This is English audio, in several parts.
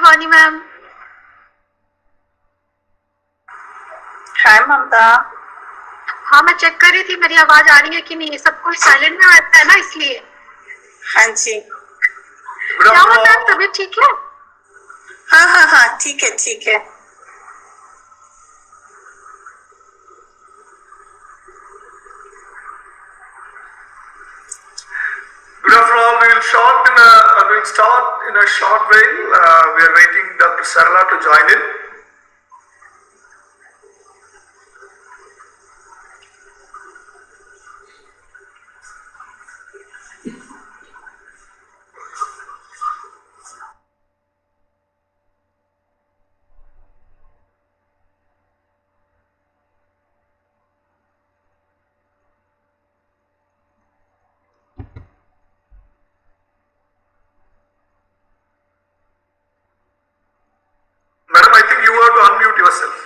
वानी मैम। हाय ममता। हाँ, मैं चेक कर रही थी मेरी आवाज आ रही है कि नहीं। सब कुछ साइलेंट में आता है ना, इसलिए। हाँ जी। क्या हुआ मैम, तबीयत ठीक है? हाँ हाँ हाँ, ठीक है ठीक है। Good afternoon. We'll start in a short while. We are waiting Dr. Sarala to join in. Madam, I think you have to unmute yourself.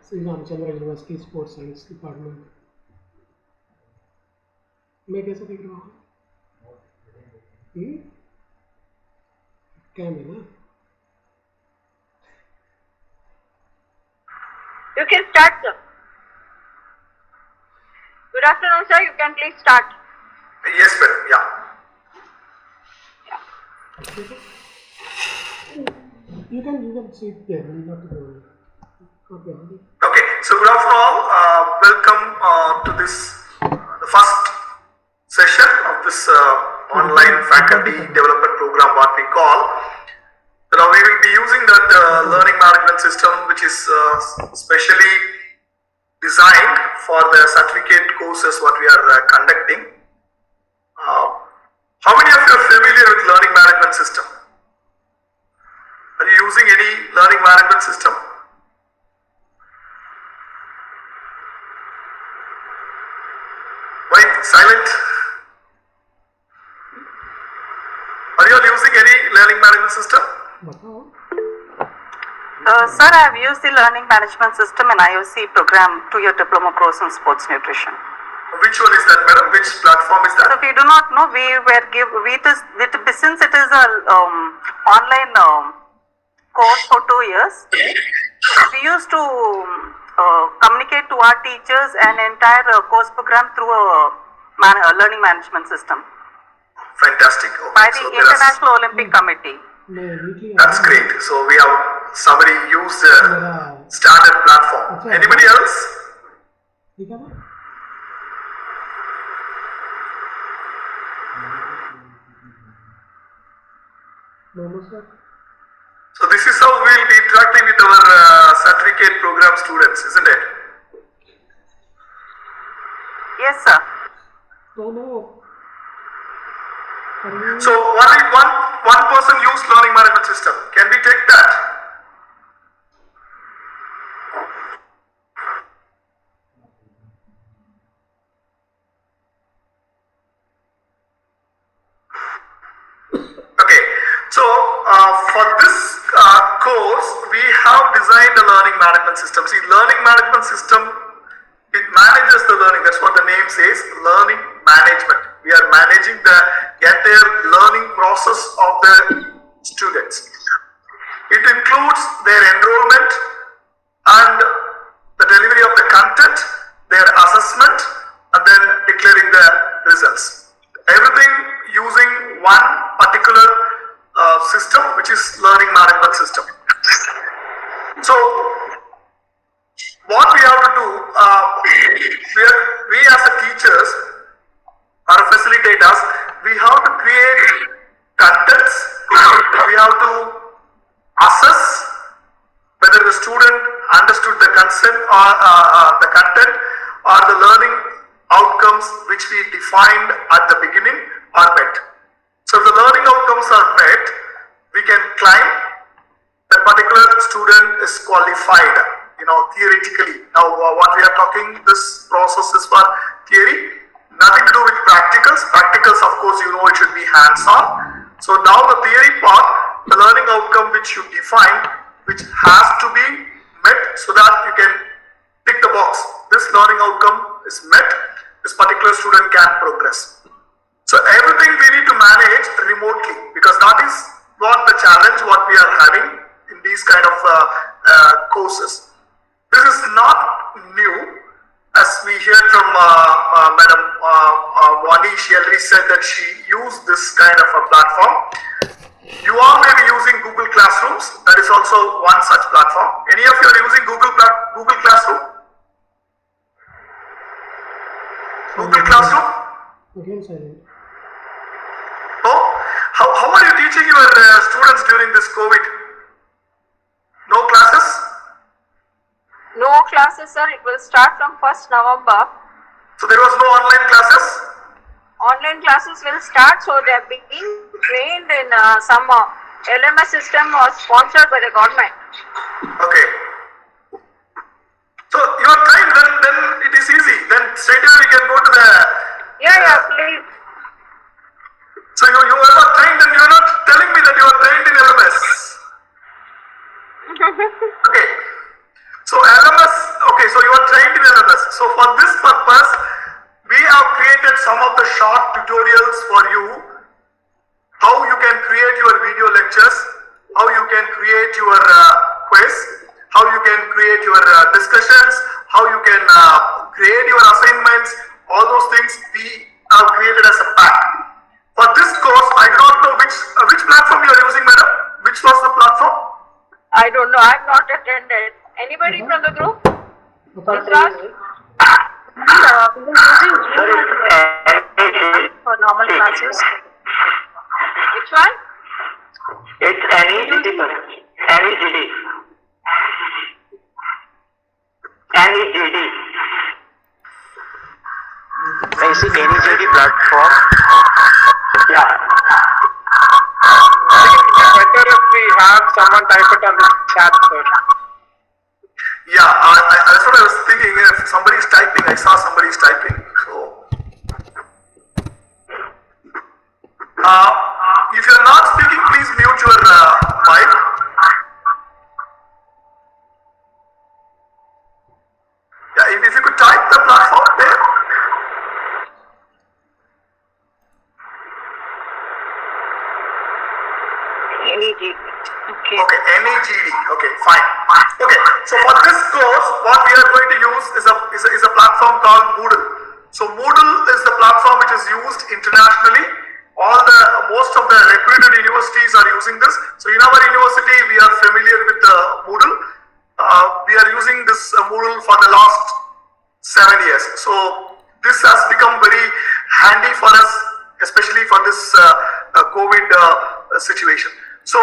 Shri Ramchandra university sports science department मैं कैसे देख रहा हूँ? क्या है ना? You can start, sir. Good afternoon, sir. You can please start. Yes, madam. Yeah. You can sit there. You have to go. Okay. Okay. So good afternoon. Welcome to this the first session of this online faculty development program, what we call. Now we will be using that learning management system, which is specially designed for the certificate courses what we are conducting. How many of you are familiar with learning management system? Are you using any learning management system? Why silent? Are you all using any learning management system? Sir, I have used the learning management system and IOC program 2-year diploma course in sports nutrition. Which one is that, madam? Which platform is that? So we do not know. Since it is a online course for 2 years, we used to communicate to our teachers an entire course program through a learning management system Fantastic. Okay. by the International Olympic Committee. That's great. So we have somebody use the standard platform. Anybody else? So this is how we will be interacting with our certificate program students, isn't it? Yes, sir. So only one person use learning management system. Can we take that? Okay. So for this course, we have designed a learning management system. See, learning management system, it manages the learning. That's what the name says, learning management. We are managing the entire learning process of the students. It includes their enrollment and the delivery of the content, their assessment, and then declaring the results. Everything using one particular system, which is learning management system. So what we have to do, we as a teachers or facilitators, we have to create contents, we have to assess whether the student understood the content or the learning outcomes which we defined at the beginning are met. So if the learning outcomes are met, we can claim that particular student is qualified, theoretically. Now what we are talking, this process is for theory, nothing to do with practicals. Practicals, of course, it should be hands-on. So now the theory part, the learning outcome which you define, which has to be met so that you can tick the box. This learning outcome is met, this particular student can progress. So everything we need to manage remotely, because that is what the challenge what we are having in these kind of courses. This is not new, as we heard from Madam Wani. She already said that she used this kind of a platform. You all may be using Google Classrooms. That is also one such platform. Any of you are using Google Classroom? Google Classroom? Again silent. Oh, how are you teaching your students during this COVID? No classes? No classes, sir. It will start from 1st November. So there was no online classes? Online classes will start, so they are being trained in some LMS system or sponsored by the government. Okay. So you are trained, then it is easy. Then straight away we can go to the... Yeah, please. So you are not trained, and you are not telling me that you are trained in LMS. Okay. So LMS, okay, so you are trained in LMS. So for this purpose, we have created some of the short tutorials for you, how you can create your video lectures, how you can create your quiz, how you can create your discussions, how you can create your assignments, all those things we have created as a pack. For this course, I do not know which platform you are using, madam. Which was the platform? I don't know. I have not attended. Anybody from the group? Raj? For normal classes. Which one? It's NEGD, sir. NEGD. NEGD. Basic NEGD platform. Yeah. I think it is better if we have someone type it on the chat, sir. Yeah, that's what I was thinking. If somebody is typing, I saw somebody is typing. So, if you are not speaking, please mute your mic. Yeah, if you could type the platform there. NEGD. Okay. Okay, NEGD. Okay, fine. Okay, so for this course, what we are going to use is a platform called Moodle. So Moodle is the platform which is used internationally. Most of the reputed universities are using this. So in our university, we are familiar with Moodle. We are using this Moodle for the last 7 years. So this has become very handy for us, especially for this COVID situation. So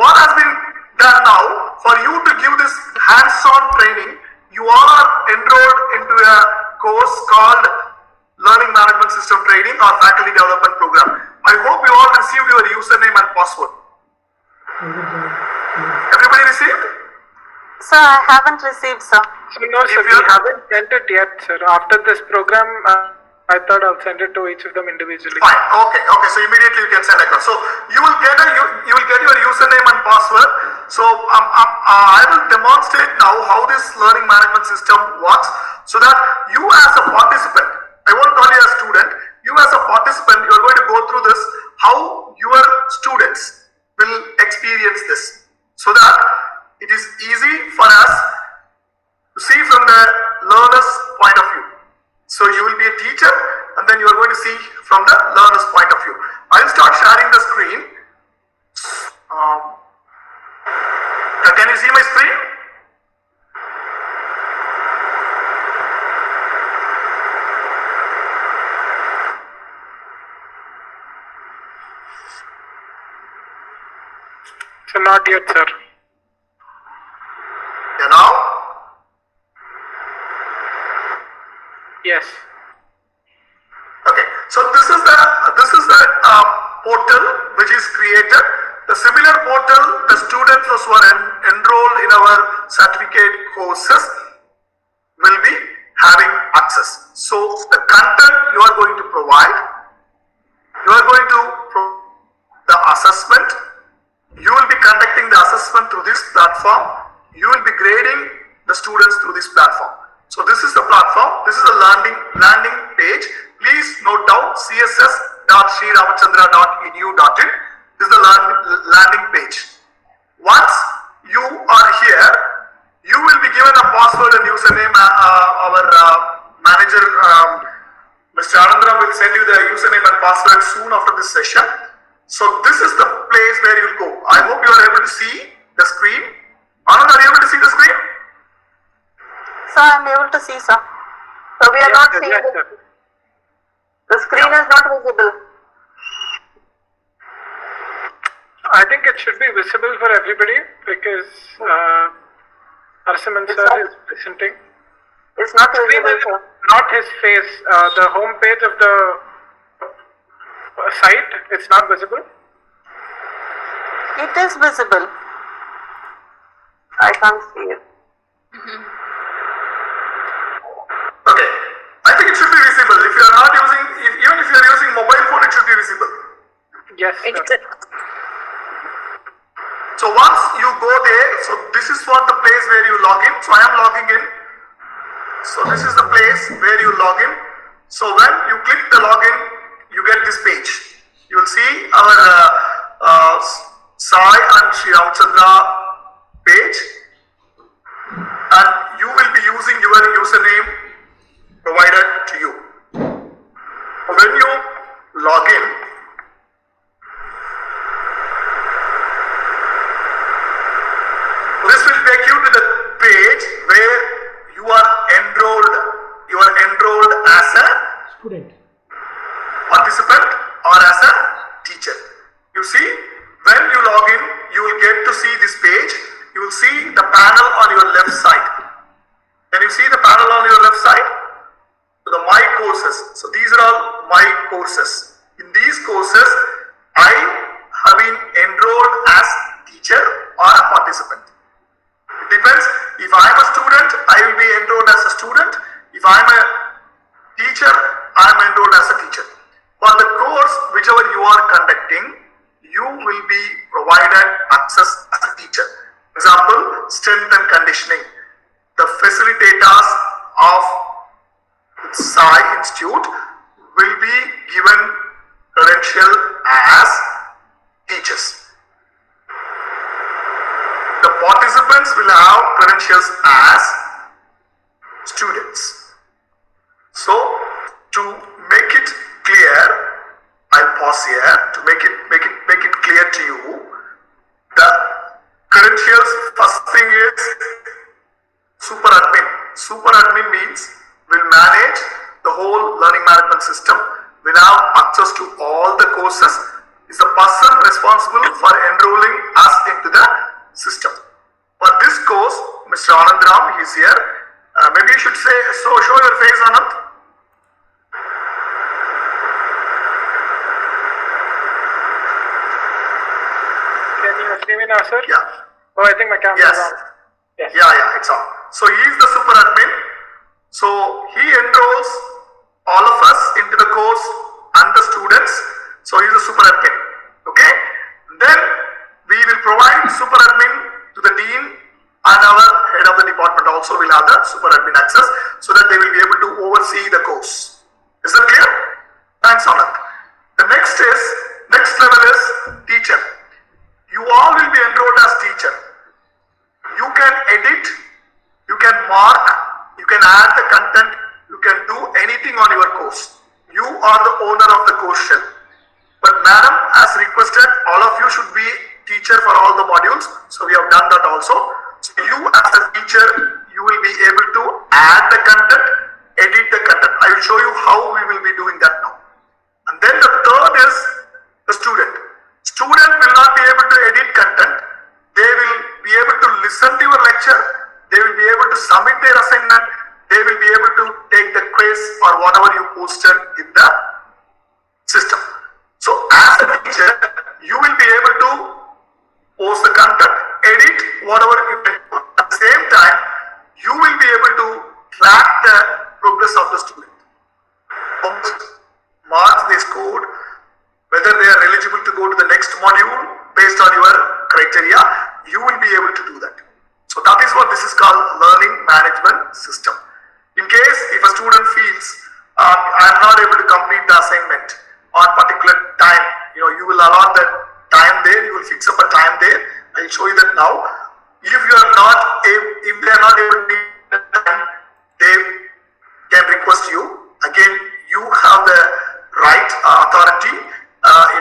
what has been done now, for you to give this hands-on training, you are enrolled into a course called Learning Management System Training or Faculty Development Program. I hope you all received your username and password. Everybody received? Sir, I haven't received, sir. So no, sir, we haven't sent it yet, sir. After this program, I thought I'll send it to each of them individually. Fine. Okay. So immediately you can send across. So you will get your username and password. So I will demonstrate now how this learning management system works, so that you as a participant, I won't call you a student, you as a participant, you are going to go through this, how your students will experience this, so that it is easy for us to see from the learner's point of view. So you will be a teacher, and then you are going to see from the learner's point of view. I'll start sharing the screen. Can you see my screen? So not yet, sir. Yeah, now? Yes. Okay, so this is the portal which is created. The similar portal, the students who are enrolled in our certificate courses will be having access. So the content you are going to provide, you are going to the assessment, you will be conducting the assessment through this platform, you will be grading the students through this platform. So this is the platform, this is the landing page. Please note down CSS www.sriramachandra.edu.in. This is the landing page. Once you are here, you will be given a password and username. Our manager, Mr. Anandram, will send you the username and password soon after this session. So this is the place where you will go. I hope you are able to see the screen. Anand, are you able to see the screen? Sir, I am able to see, sir. So we are not seeing Yes, the, sir. the screen is not visible. I think it should be visible for everybody because Narasimhan It's sir not- is presenting. It's not Screen visible, is sir. not his face. The home page of the site, it's not visible. It is visible. I can't see it. Okay. I think it should be visible. If you are not using, even if you are using mobile phone, it should be visible. Yes, sir. So once you go there, so this is what the place where you log in. So I am logging in. So this is the place where you log in. So when you click the login, you get this page. You will see our Sai and Sri Ramachandra page, and you will be using your username provided to you. When you log in, this will take you to the page where you are enrolled. You are enrolled as a Student. participant or as a teacher. You see, when you log in, you will get to see this page. You will see the panel on your left side. Can you see the panel on your left side? The My Courses. So these are all My Courses. In these courses, I have been enrolled as teacher or a participant. It depends. If I am a student, I will be enrolled as a student. If I am a teacher, I am enrolled as a teacher. For the course, whichever you are conducting, you will be provided access as a teacher. Example, strength and conditioning. The facilitators of Sai Institute will be given credential as teachers. The participants will have credentials as students. So, to make it clear, I'll pause here to make it clear to you. The credentials, first thing is super admin. Super admin means will manage the whole learning management system, will have access to all the courses, is the person responsible for enrolling us into the system. For this course, Mr. Anandram is here. Maybe you should say, show your face, Anand. Can you see me now, sir? Yeah. Oh, I think my camera Yes. is on. Yes. Yeah, it's on. So he is the super admin. So he enrolls all of us into the course and the students. So he is the super admin. Okay. Then we will provide super admin to the dean, and our head of the department also will have the super admin access, so that they will be able to oversee the course. Is that clear? Thanks, Anand. The next level is teacher. You all will be enrolled as teacher. You can edit, you can mark, you can add the content, you can do anything on your course. You are the owner of the course shell. But madam has requested all of you should be teacher for all the modules, so we have done that also. So you as a teacher, you will be able to add the content, edit the content. I will show you how we will be doing that now. And then the third is the student. Student will not be able to edit content. They will be able to listen to your lecture. They will be able to submit their assignment. They will be able to take the quiz or whatever you posted in the system. So as a teacher, you will be able to post the content, edit whatever you can. At the same time, you will be able to track the progress of the student. How much marks they scored, whether they are eligible to go to the next module based on your criteria, you will be able to do that. So that is what this is called learning management system. In case if a student feels I am not able to complete the assignment on particular If you are not, if they are not able to meet the time, they can request you. Again, you have the right authority.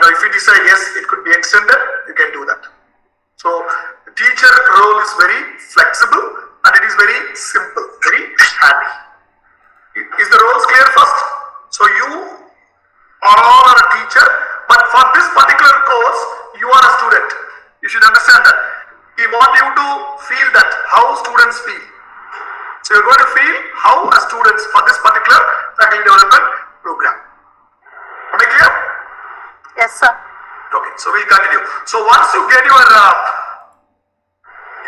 If you decide yes, it could be extended, you can do that. So the teacher role is very flexible and it is very simple, very handy. Is the roles clear first? So you are all a teacher, but for this particular course, you are a student. You should understand that. We want you to feel that, how students feel. So you're going to feel how a students for this particular faculty development program. Am I clear? Yes, sir. Okay, so we'll continue. So once you get your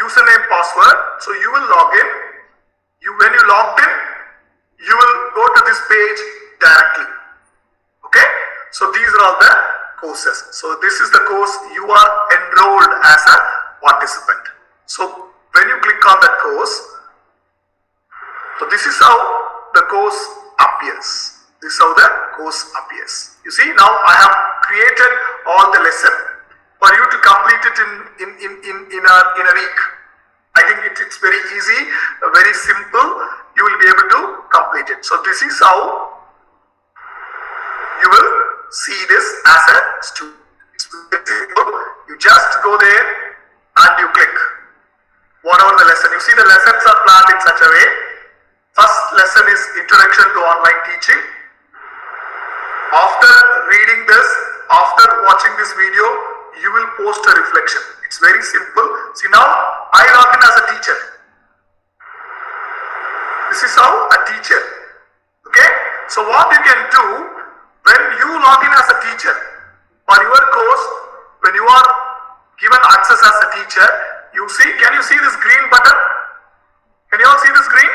username, password, so you will log in. When you logged in, you will go to this page directly. Okay, so these are all the courses. So this is the course you are enrolled as a participant. So when you click on that course, so this is how the course appears. This is how the course appears. You see, now I have created all the lesson for you to complete it in a week. I think it's very easy, very simple. You will be able to complete it. So this is how you will see this as a student. It's very simple. You just go there and you click whatever the lesson. You see the lessons are planned in such a way. First lesson is Introduction to Online Teaching. After reading this, after watching this video, you will post a reflection. It's very simple. See, now I log in as a teacher. This is how a teacher. Okay? So what you can do, when you log in as a teacher for your course, when you are given access as a teacher, you see, can you see this green button? Can you all see this green?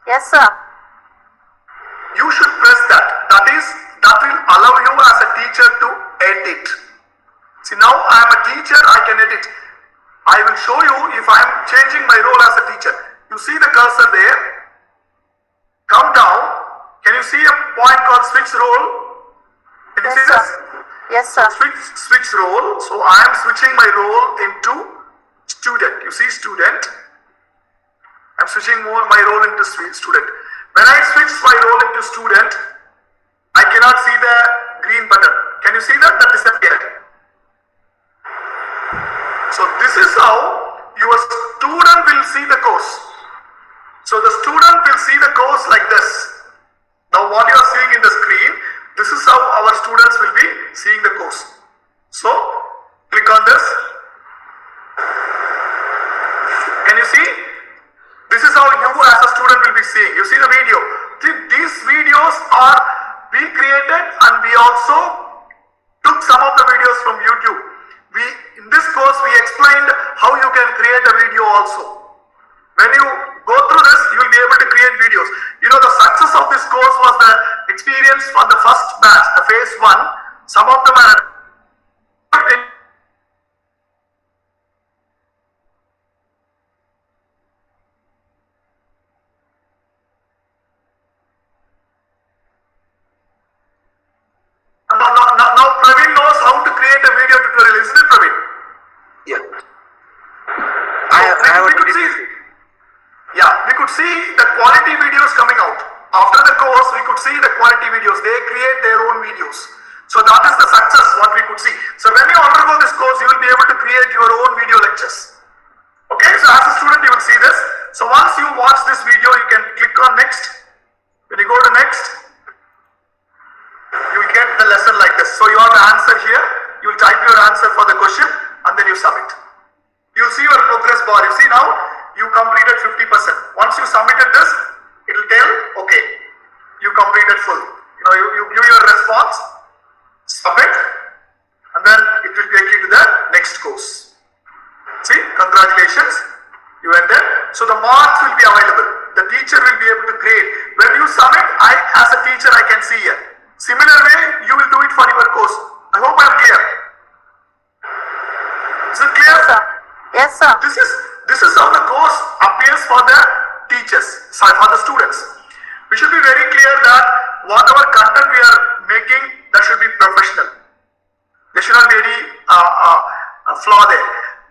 Yes, sir. You should press that. That will allow you as a teacher to edit. See, now I am a teacher, I can edit. I will show you if I am changing my role as a teacher. You see the cursor there? Come down. Can you see a point called switch role? Can you Yes, see sir. this? Yes, sir. Switch role. So I am switching my role into student. You see student? I am switching my role into student. When I switch my role into student, I cannot see the green button. Can you see that? That disappeared. So this is how your student will see the course. So the student will see the course like this. Now what you are seeing in the screen, this is how our students will be seeing the course. So click on this. Can you see? This is how you as a student will be seeing. You see the video. These videos are we created and we also took some of the videos from YouTube. In this course we explained how you can create a video also. When you go through this, you will be able to create videos. You know, the success of this course was the experience for the first batch, the phase 1. Some of them are now Praveen knows how to create a video tutorial, isn't it, Praveen? Yeah. We could see the quality videos coming out. After the course, we could see the quality videos. They create their own videos. So that is the success, what we could see. So when you undergo this course, you will be able to create your own video lectures. Okay, so as a student, you will see this. So once you watch this video, you can click on next. When you go to next, you will get the lesson like this. So you have the answer here. You will type your answer for the question and then you submit. You will see your progress bar. You see now you completed 50%. Once you submitted this, it will tell, okay, you completed full. You give your response, submit, and then it will take you to the next course. See, congratulations, you ended. So the marks will be available. The teacher will be able to grade. When you submit, as a teacher, I can see here. Similar way, you will do it for your course. I hope I am clear. Is it clear? Yes, sir. Yes, sir. This is how the course appears for the teachers, for the students. We should be very clear that whatever content we are making, that should be professional. There should not be any flaw there.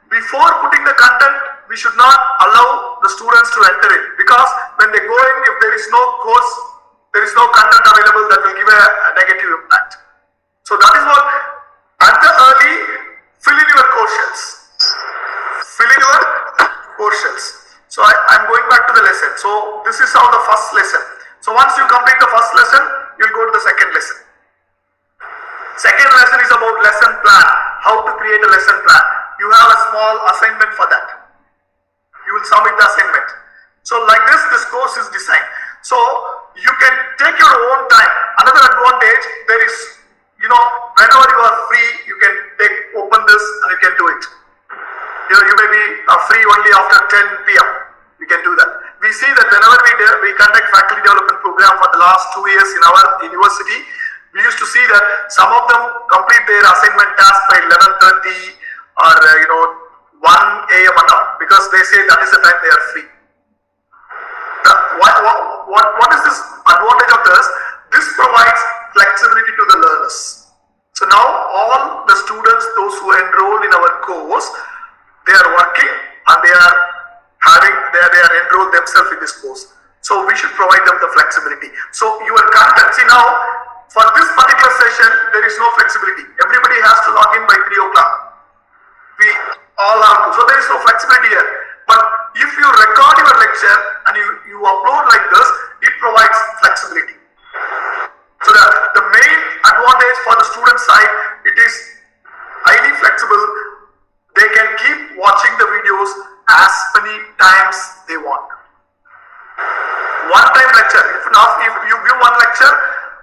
Before putting the content, we should not allow the students to enter it, because when they go in, if there is no course, there is no content available, that will give a negative impact. So that is what, at the early, fill in your course shells. Fill in your course shells. So I'm going back to the lesson. So this is how the first lesson. So once you complete the first lesson, you'll go to the second lesson. Second lesson is about lesson plan. How to create a lesson plan. You have a small assignment for that. You will submit the assignment. So like this course is designed. So you can take your own time. Another advantage, there is, whenever you are free, you can open this and you can do it. You may be free only after 10 p.m. You can do that. We see that whenever we conduct faculty development program for the last 2 years in our university, we used to see that some of them complete their assignment task by 11:30 or 1 a.m. and all, because they say that is the time they are free. What is this advantage of this? This provides flexibility to the learners. So now all the students, those who enroll in our course, they are working and they are enrolled themselves in this course. So we should provide them the flexibility. So your content, see now, for this particular session, there is no flexibility. Everybody has to log in by 3 o'clock. We all have to. So there is no flexibility here. But if you record your lecture and you upload like this, it provides flexibility. So the main advantage for the student side, it is highly flexible. They can keep watching the videos as many times they want. One time lecture. If you give one lecture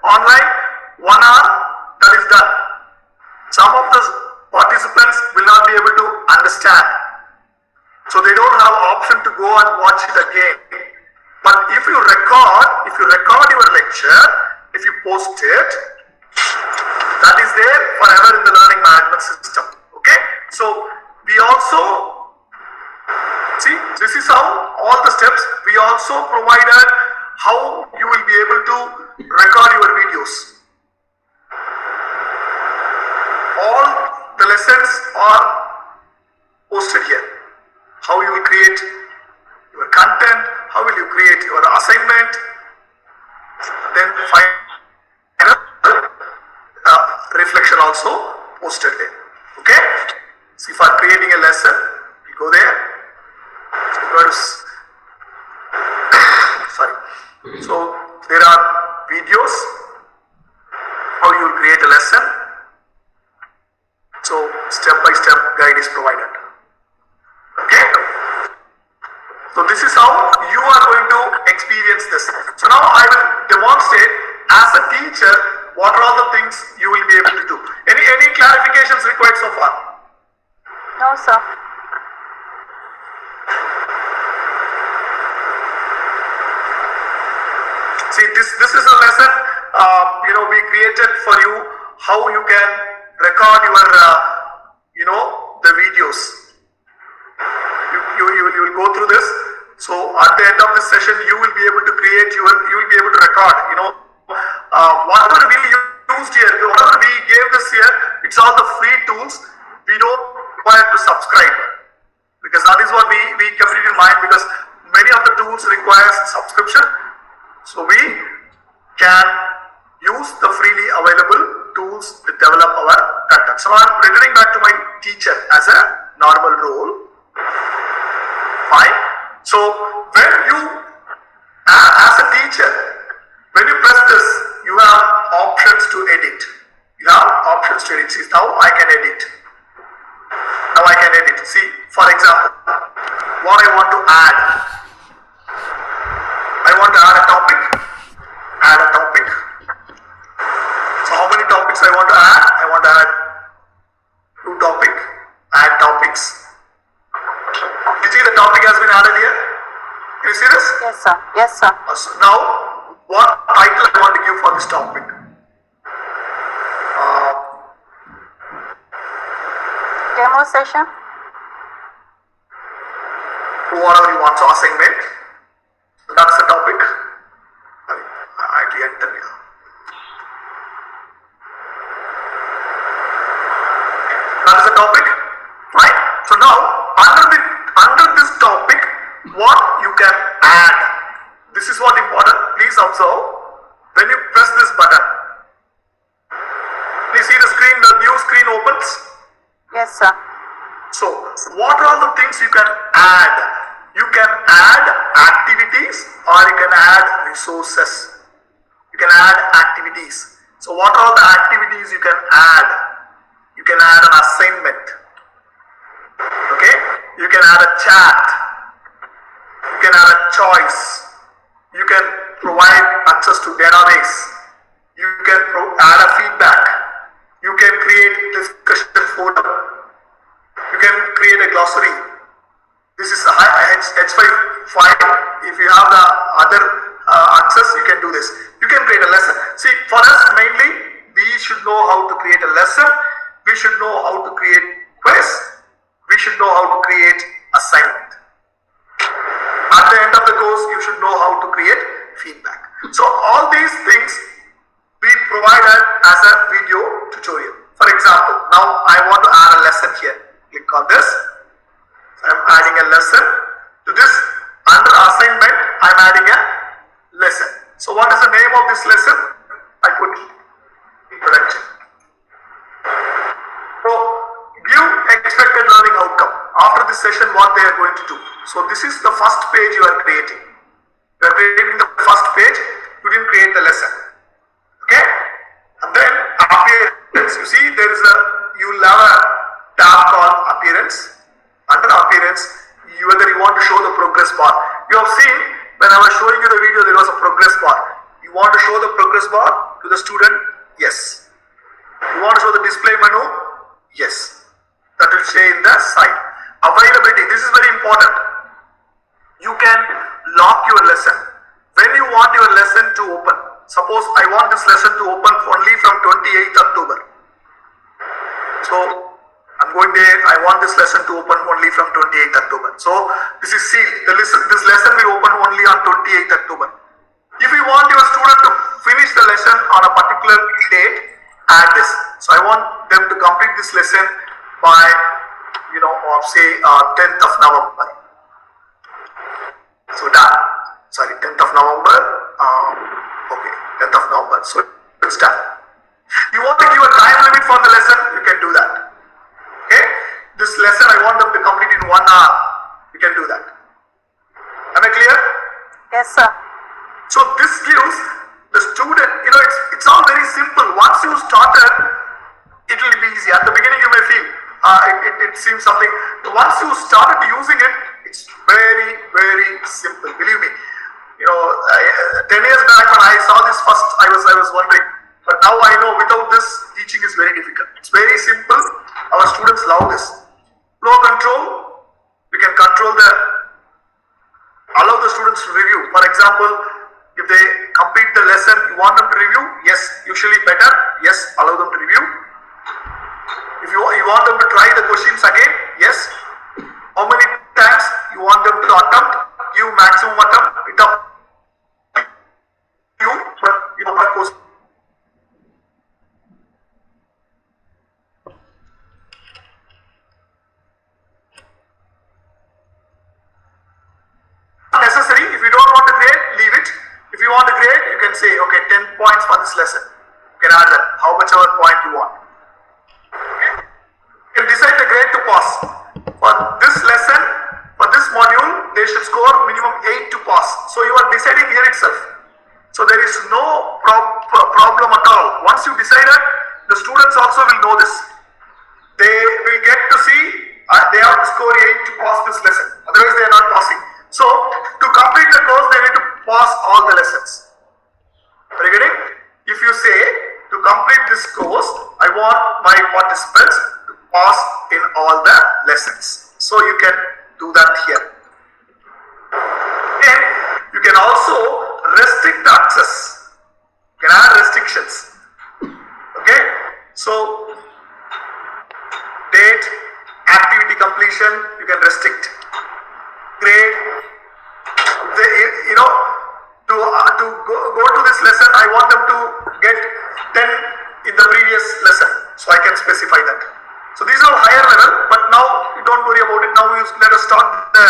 online, 1 hour, that is done. Some of the participants will not be able to understand. So they don't have option to go and watch it again. But if you record your lecture, if you post it, that is there forever in the learning management system. Okay? So we also, see, this is how all the steps, we also provided how you will be able to record your videos. All the lessons are posted here. How you will create your content, how will you create your assignment, then final reflection also posted there. Okay? See, for creating a lesson, you go there. So sorry. So there are videos, how you will create a lesson. So step-by-step guide is provided. Okay? So this is how you are going to experience this. So now I will demonstrate as a teacher what are all the things you will be able to do. Any clarifications required so far? No, sir. See, this is a lesson we created for you, how you can record your the videos. You will go through this. So at the end of this session, you will be able to create you will be able to record. Whatever we used here, whatever we gave this here, it's all the free tools. We don't require to subscribe, because that is what we kept it in mind, because many of the tools requires subscription. So we can use the freely available tools to develop our content. So I'm returning back to my teacher as a normal role. Fine. So when you, as a teacher, when you press this, you have options to edit. You have options to edit. See, now I can edit. Now I can edit. See, for example, what I want to add. I want to add a topic. Add a topic. So how many topics I want to add? I want to add 2 topics. Add topics. You see the topic has been added here? Can you see this? Yes, sir. Yes, sir. So now, what title I want to give for this topic? Demo session. Whatever you want. So assignment. So that's the topic. I enter here. That is the topic, right? So now under this this topic, what you can add. This is what important. Please observe. When you press this button, please see the screen, the new screen opens. Yes, sir. So, what are all the things you can add? You can add activities or you can add resources. You can add activities. So, what are all the activities you can add? You can add an assignment. Okay? You can add a chat. You can add a choice. You can provide access to database. You can add a feedback. You can create discussion forum. You can create a glossary. This is a H5 file. If you have the other access, you can do this. You can create a lesson. See, for us mainly, we should know how to create a lesson. We should know how to create quiz. We should know how to create assignment. At the end of the course, you should know how to create feedback. So all these things we provided as a video tutorial. For example, now I want to add a lesson here. Click on this. I am adding a lesson. To this, under assignment, I am adding a lesson. So what is the name of this lesson? I put introduction. So give expected learning outcome. After this session, what they are going to do. So this is the first page you are creating. You are creating the first page. You didn't create the lesson. Okay? And then appearance. You see, there is a, you will have a tab called appearance. Under appearance, whether you want to show the progress bar. You have seen when I was showing you the video, there was a progress bar. You want to show the progress bar to the student? Yes. You want to show the display menu? Yes. That will stay in the side. Availability. This is very important. You can lock your lesson. When you want your lesson to open, suppose I want this lesson to open only from 28th October. So I'm going there, I want this lesson to open only from 28th October. So this is sealed. This lesson will open only on 28th October. If you want your student to finish the lesson on a particular date, add this. So I want them to complete this lesson by, say 10th of November. So done. Sorry, 10th of November. Okay, 10th of November. So it's done. You want to give a time limit for the lesson, you can do that. Okay? This lesson I want them to complete in 1 hour. You can do that. Am I clear? Yes, sir. So this gives the student, it's all very simple. Once you started, it will be easy. At the beginning you may feel, it seems something. Once you started using it, it's very, very simple. Believe me. 10 years back when I saw this first, I was wondering. But now I know without this, teaching is very difficult. It's very simple. Our students love this. Flow control, we can allow the students to review. For example, if they complete the lesson, you want them to review? Yes, usually better. Yes, allow them to review. If you want them to try the questions again? Yes. How many times you want them to attempt? Give maximum attempt. Per course. Necessary. If you don't want to grade, leave it. If you want to grade, you can say, okay, 10 points for this lesson. You can add that, how much ever point you want. Okay? You can decide the grade to pass. For this lesson, for this module, they should score minimum 8 to pass. So you are deciding here itself. So there is no problem at all. Once you decided, the students also will know this. They will get to see, they have to score 8 to pass this lesson. Otherwise they are not passing. So to complete the course, they need to pass all the lessons. Are you getting? If you say, to complete this course, I want my participants to pass in all the lessons. So you can do that here. Then you can also restrict the access. You can add restrictions. Okay? So date, activity completion, you can restrict. Grade, to go to this lesson, I want them to get 10 in the previous lesson, so I can specify that. So these are higher level, but now you don't worry about it. Now let us start the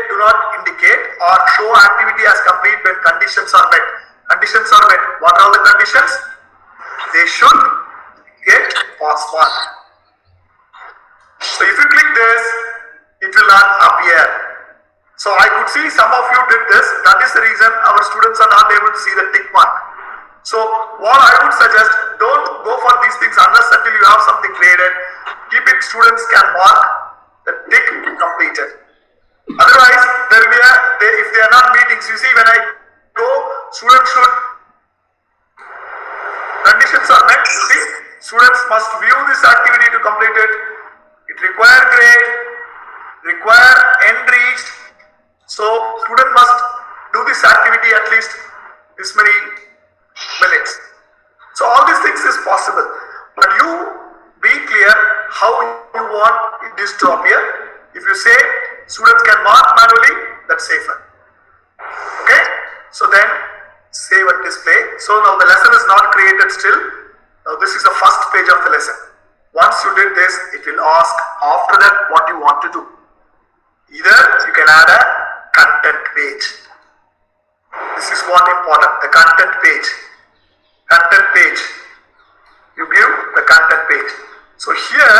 do not indicate or show activity as complete when conditions are met. Conditions are met. What are the conditions? They should get pass mark. So if you click this, it will not appear. So I could see some of you did this. That is the reason our students are not able to see the tick mark. So what I would suggest, don't go for these things unless until you have something graded. Keep it, students can mark the tick completed. Otherwise, there will be if they are not meetings, you see when I go, students should, conditions are met, you see, students must view this activity to complete it. It require grade, require end reached. So student must do this activity at least this many minutes. So all these things is possible, but you be clear how you want this to appear. If you say students can mark manually, that's safer. Okay, so then save and display. So now the lesson is not created still. Now this is the first page of the lesson. Once you did this, it will ask after that what you want to do. Either you can add a content page. This is one important, the content page. Content page. You give the content page. So here,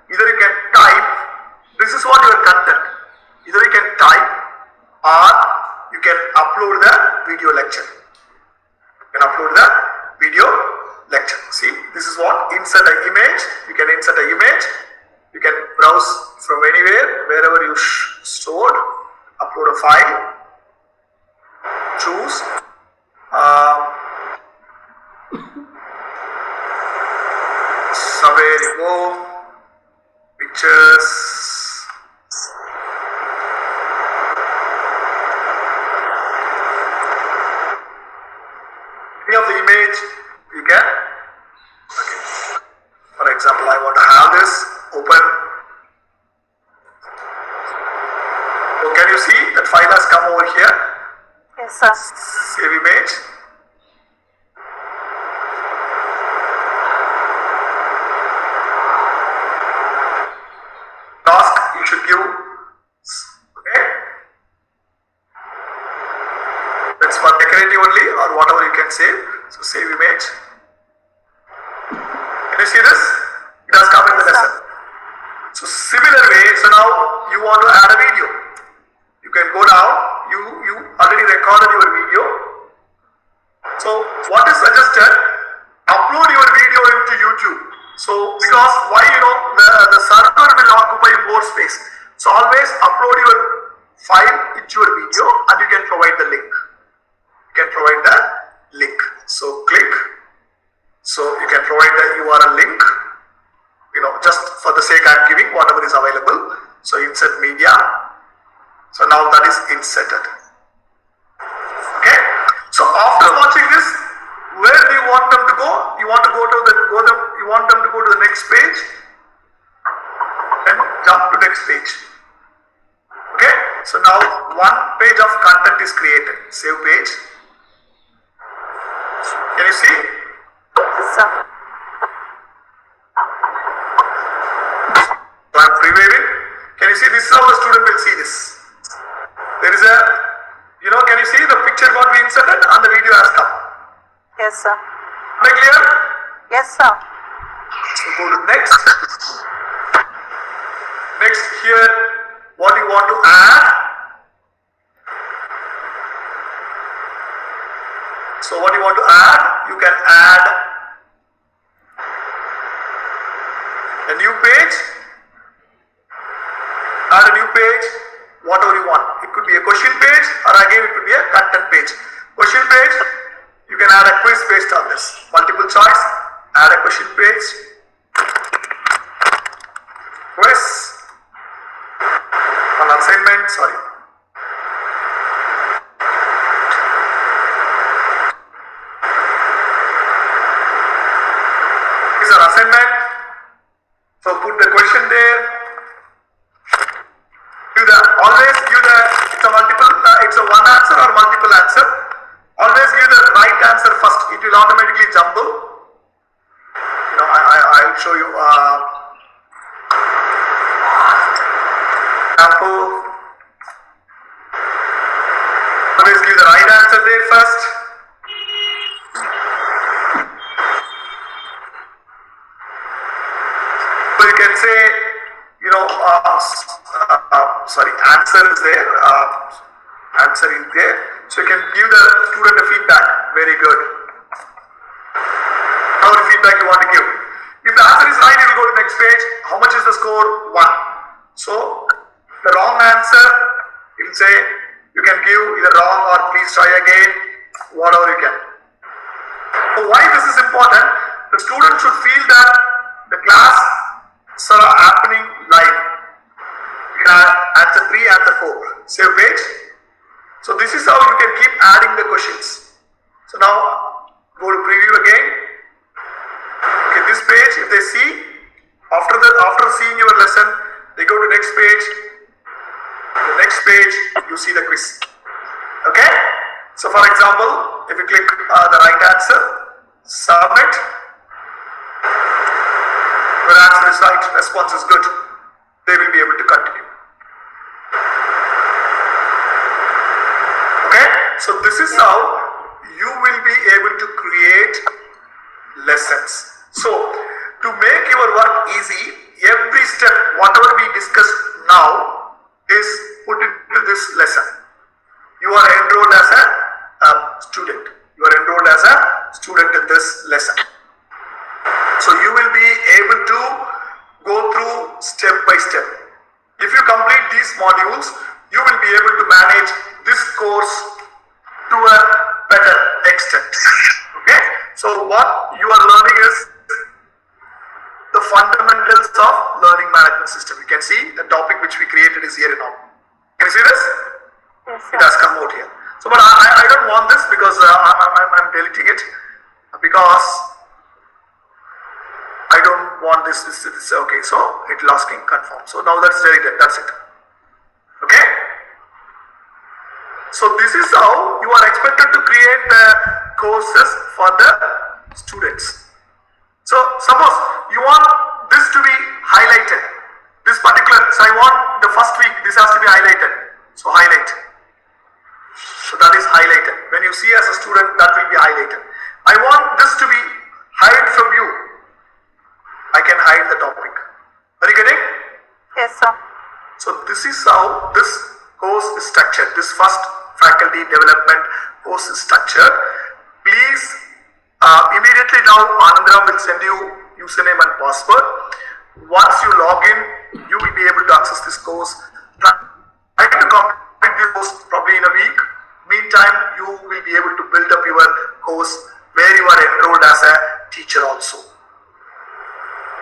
either you can type, this is what your content. Either you can type or you can upload the video lecture. You can upload the video lecture. See, this is what, insert an image. You can insert an image. You can browse from anywhere, wherever you stored, upload a file, choose, somewhere you go, pictures, any of the image you can, okay. For example, I want to have this open. So can you see that file has come over here? Yes, sir. Save image. Task you should give. Okay. That's for decorative only or whatever you can save. So save image. Can you see this? It has come in the lesson. So similar way, so now you want to add a video. You can go down, you already recorded your video. So what is suggested? Upload your video into YouTube. So because why, the server will occupy more space. So always upload your file into your video and you can provide the link. You can provide the link. So click. So you can provide the URL link. Just for the sake I am giving whatever is available. So insert media. So now that is inserted. Okay. So after watching this, where do you want them to go? You want them to go to the next page and jump to next page. Okay. So now one page of content is created. Save page. Can you see? Yes, sir. So I am previewing. Can you see? This is how the student will see this. There is a, can you see the picture got we inserted and the video has come? Yes, sir. Am I clear? Yes, sir. So go to next. Next here, what you want to add. So what you want to add, you can add a new page. Add a new page, whatever you want. It could be a question page or again it could be a content page. Question page, you can add a quiz based on this. Multiple choice, add a question page. Quiz. An assignment, sorry. This is an assignment. So put the question there. It's a one answer or multiple answer. Always give the right answer first. It will automatically jumble. I'll show you example. the right answer there first. So you can say, sorry, answer is there, answer is there. So you can give the student a feedback. Very good. Whatever feedback you want to give. If the answer is right, you will go to the next page. How much is the score? 1. So the wrong answer, it will say you can give either wrong or please try again, whatever you can. So why this is important? The student should feel that the class are happening live. You can answer 3, answer 4. Save page. So this is how you can keep adding the questions. So now go to preview again. Okay, this page, if they see, after seeing your lesson, they go to next page. The next page, you see the quiz. Okay? So for example, if you click the right answer, submit. Your answer is right, response is good. They will be able to continue. Okay? So this is how you will be able to create lessons. So to make your work easy, every step, whatever we discussed now, is put into this lesson. You are enrolled as a student. You are enrolled as a student in this lesson. So you will be able to go through step by step. If you complete these modules, you will be able to manage this course to a better extent. Okay? So what you are learning is the fundamentals of learning management system. You can see the topic which we created is here now. Can you see this? Yes, It has come out here. So, but I don't want this because I'm deleting it because I don't want this. Okay, so it will asking confirm. So now that's deleted. That's it. Okay. So this is how you are expected to create the courses for the students. So suppose you want this to be highlighted. This particular, so I want the first week, this has to be highlighted. So highlight. So that is highlighted. When you see as a student, that will be highlighted. I want this to be hide from you. I can hide the topic. Are you getting? Yes, sir. So this is how this course is structured. This first faculty development course is structured. Please immediately now Anandram will send you username and password. Once you log in, you will be able to access this course. Try to complete this course probably in a week. Meantime, you will be able to build up your course where you are enrolled as a teacher also.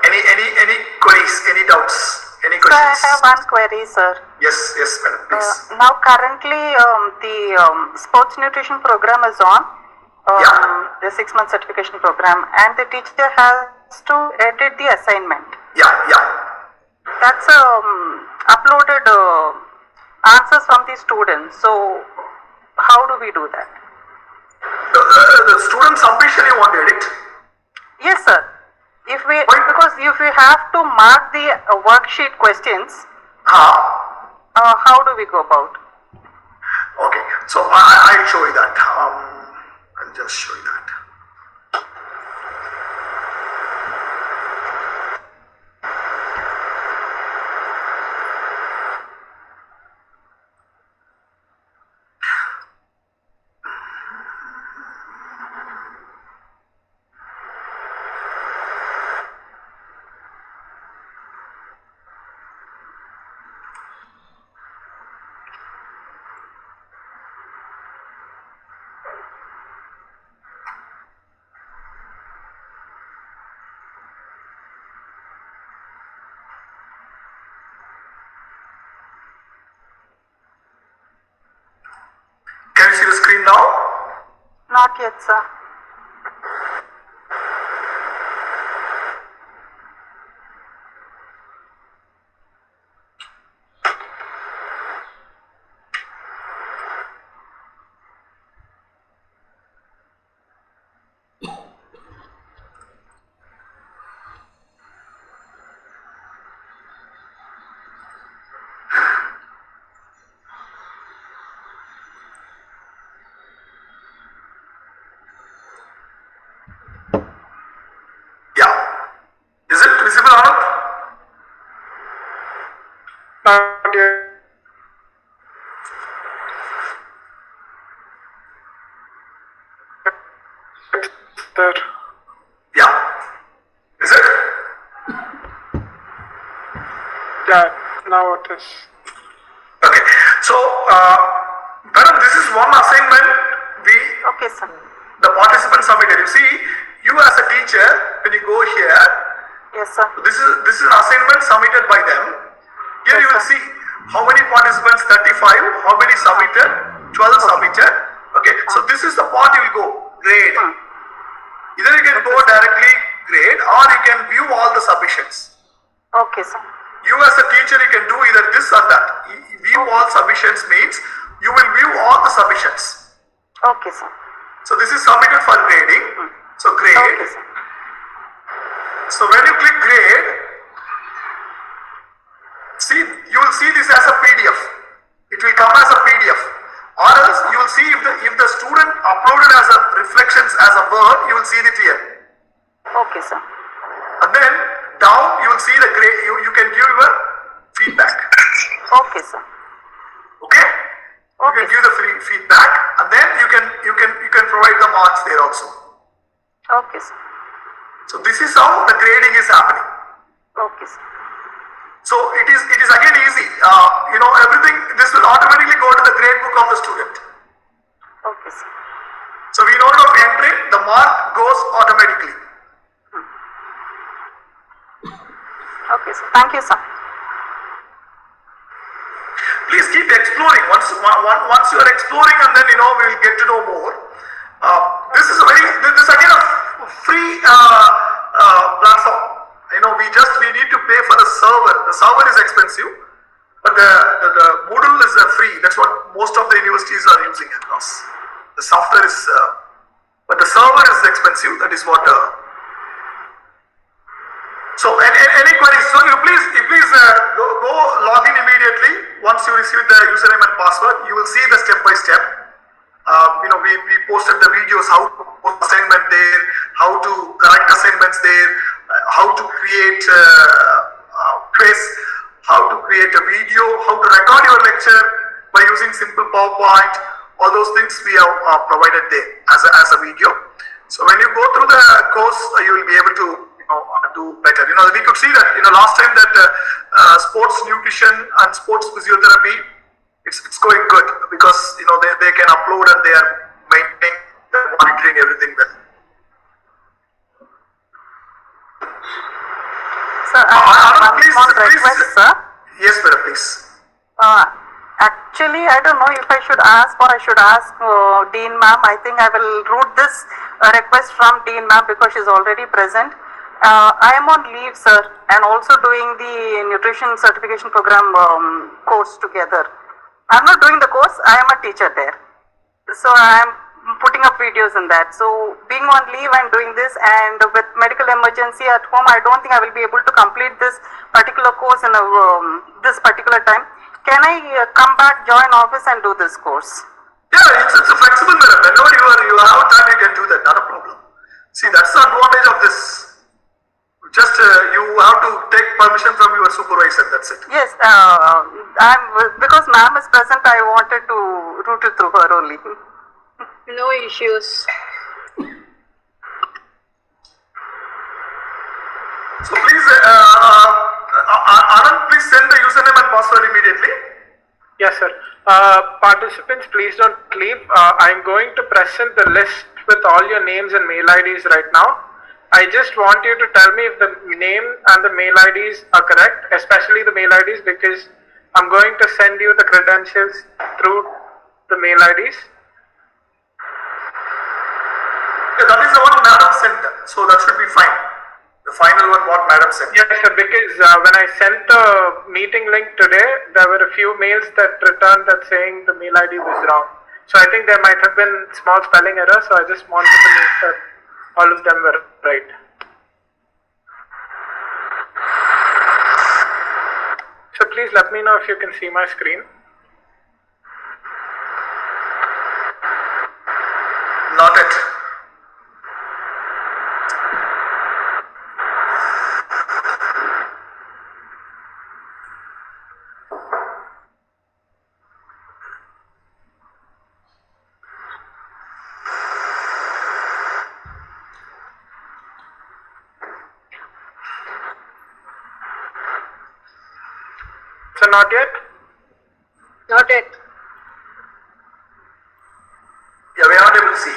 Any queries, any doubts, any So I questions? have one query, sir. Yes, madam, please. Now currently the sports nutrition program is on, Yeah. the 6-month certification program, and the teacher has to edit the assignment. Yeah. That's uploaded answers from the students. So how do we do that? The student submission you want to edit? Yes, sir. Why? Because if we have to mark the worksheet questions, how do we go about? Okay, so I'll show you that. I'll just show you that. Can you see the screen now? Not yet, sir. sir. Yeah. Is it? Yeah, now it is. Okay. So, madam, this is one assignment Okay, sir. the participant submitted. You see, you as a teacher, when you go here, Yes, sir. this is an assignment submitted by them. Here you will see how many participants, 35, how many submitted, 12 submitted. Okay, so this is the part you will go, grade. Either you can go directly grade or you can view all the submissions. Okay, sir. You as a teacher, you can do either this or that. View all submissions means you will view all the submissions. Okay, sir. So this is submitted for grading. So grade. Okay, sir. So when you click grade, see, you will see this as a PDF. It will come as a PDF. Or else you will see if the student uploaded as a reflections as a Word, you will see it here. Okay, sir. And then down you will see the grade. You can give your feedback. Okay, sir. Okay? You Okay. can give the free feedback, and then you can provide the marks there also. Okay, sir. So this is how the grading is happening. Okay, sir. So it is again easy. Everything, this will automatically go to the grade book of the student. Okay, sir. So we don't have entering, the mark goes automatically. Okay, sir. Thank you, sir. Please keep exploring. Once you are exploring, and then we will get to know more. This is again a free platform. We need to pay for the server. The server is expensive, but the Moodle is free. That's what most of the universities are using across. The software is, but the server is expensive. That is what. So any queries? So you please go log in immediately. Once you receive the username and password, you will see the step by step. We posted the videos, how to post assignment there, how to correct assignments there, how to create quiz, how to create a video, how to record your lecture by using simple PowerPoint. All those things we have provided there as a video. So when you go through the course, you will be able to do better. We could see that last time that sports nutrition and sports physiotherapy, it's going good because they can upload and they are maintaining, monitoring everything well. Sir, one small request, sir. Yes, madam, please. Actually, I don't know if I should ask or I should ask Dean ma'am. I think I will route this request from Dean ma'am because she's already present. I am on leave, sir, and also doing the nutrition certification program course together. I'm not doing the course, I am a teacher there. So I am putting up videos in that. So being on leave and doing this, and with medical emergency at home, I don't think I will be able to complete this particular course in this particular time. Can I come back, join office and do this course? Yeah, it's a flexible madam. Whenever you have time, you can do that. Not a problem. See, that's the advantage of this. Just you have to take permission from your supervisor. That's it. Yes, because ma'am is present, I wanted to route it through her only. No issues. So please, Anand, please send the username and password immediately. Yes, sir. Participants, please don't leave. I'm going to present the list with all your names and mail IDs right now. I just want you to tell me if the name and the mail IDs are correct, especially the mail IDs, because I'm going to send you the credentials through the mail IDs. Yeah, that is the one madam sent, so that should be fine. The final one what madam sent. Yes, sir, because when I sent the meeting link today, there were a few mails that returned that saying the mail ID was wrong. So I think there might have been small spelling error, so I just wanted to make sure all of them were right. So please let me know if you can see my screen. Not it. So not yet? Not yet. Yeah, we are not able to see.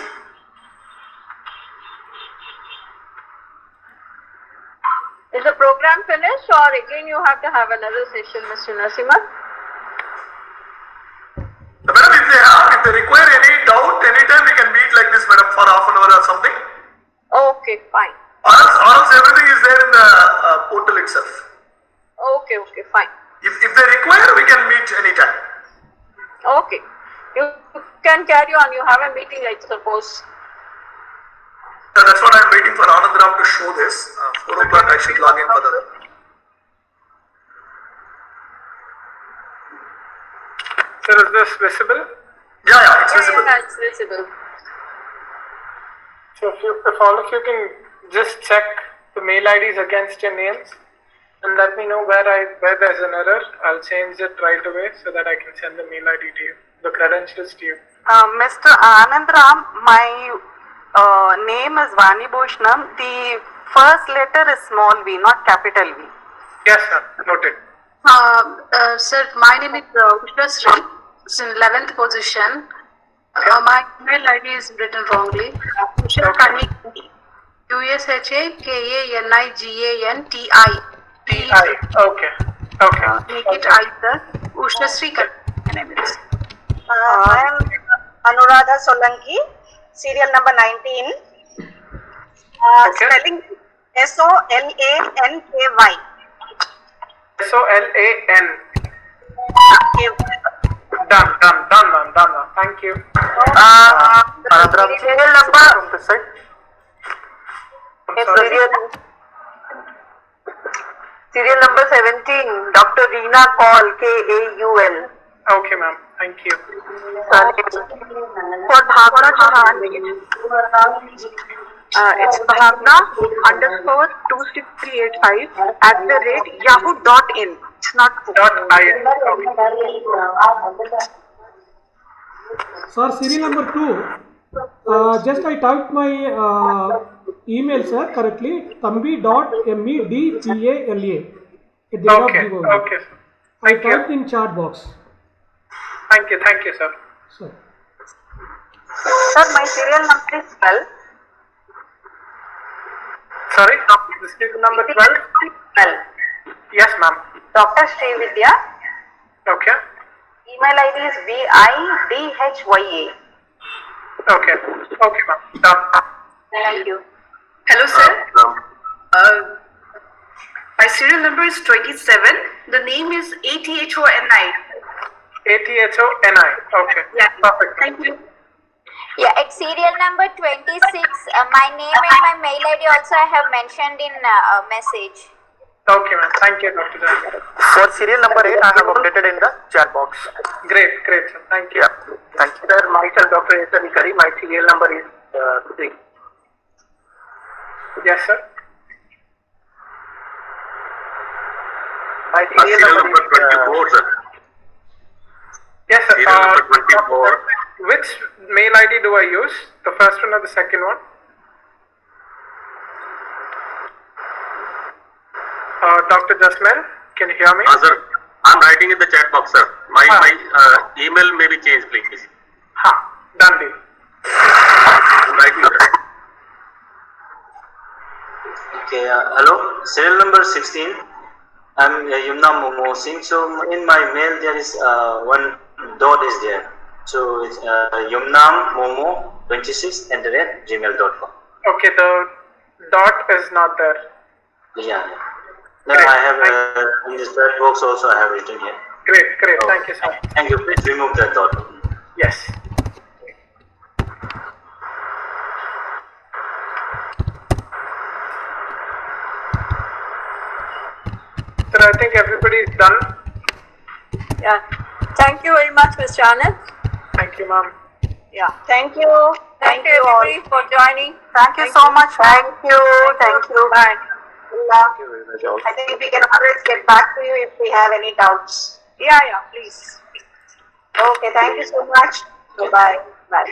Is the program finished or again you have to have another session, Mr. Narasimhan? Madam, if they require any doubt, anytime we can meet like this, madam, for half an hour or something. Okay, fine. Or else everything is there in the portal itself. Okay, fine. If they require, we can meet anytime. Okay. You can carry on. You have a meeting, like suppose. That's what I'm waiting for Anandram to show this. 4 o'clock I should log in for the... Sir, is this visible? Yeah, it's visible. Yeah, it's visible. So if all of you can just check the mail IDs against your names and let me know where there's an error, I'll change it right away so that I can send the mail ID to you, the credentials to you. Mr. Anandram, my name is Vani Bhushnam. The first letter is small v, not capital V. Yes, sir. Noted. Sir, my name is Ushra Sri. It's in 11th position. My email ID is written wrongly. Ushra Kanik, USHAKANIGANTI. T-I. Okay. Make it I, sir. Ushra Sri Kanik. My name is. I am Anuradha Solanki, serial number 19. Okay. Spelling SOLANKY. SOLAN. Done, ma'am. Thank you. Anandram, serial number from this side. I'm sorry. Serial number 17, Dr. Reena Kaul, KAUL. Okay, ma'am. Thank you. For Bhavna Chauhan, it's Bhavna _26385 @yahoo.in. It's not .in. Sir, serial number 2. Just I typed my email, sir, correctly. Thambi.medpala. Okay, sir. I typed in chat box. Thank you, sir. Sir. Sir, my serial number is 12. Sorry? This is number 12? 12. Yes, ma'am. Dr. Srividya. Okay. Email ID is VIDHYA. Okay, ma'am. Done. Thank you. Hello, sir. My serial number is 27. The name is ATHONI. ATHONI. Okay. Yeah. Perfect. Thank you. Yeah, at serial number 26, my name and my mail ID also I have mentioned in a message. Okay, ma'am. Thank you, Dr. Jan. For serial number 8, I have updated in the chat box. Great, sir. Thank you. Yeah, thank you. Sir, myself, Dr. S. Nikari, my serial number is 3. Yes, sir. My serial number is 24, sir. Yes, sir. Serial number 24. Which mail ID do I use? The first one or the second one? Dr. Jasmine, can you hear me? Sir, I'm writing in the chat box, sir. My email may be changed, please. Done deal. I'm writing, sir. Okay, hello, serial number 16. I'm Yumna Momo Singh. So in my mail there is one dot is there. So it's Yumnam Momo 26@gmail.com. Okay, the dot is not there. Yeah. No, I have in this chat box also I have written here. Great. Thank you, sir. Thank you. Please remove that dot. Yes. Sir, I think everybody is done. Yeah. Thank you very much, Mr. Anand. Thank you, ma'am. Yeah. Thank you. Thank you everybody for joining. Thank you so much. Thank you. Bye. I think we can always get back to you if we have any doubts. Yeah, please. Okay, thank you so much. Bye. Bye.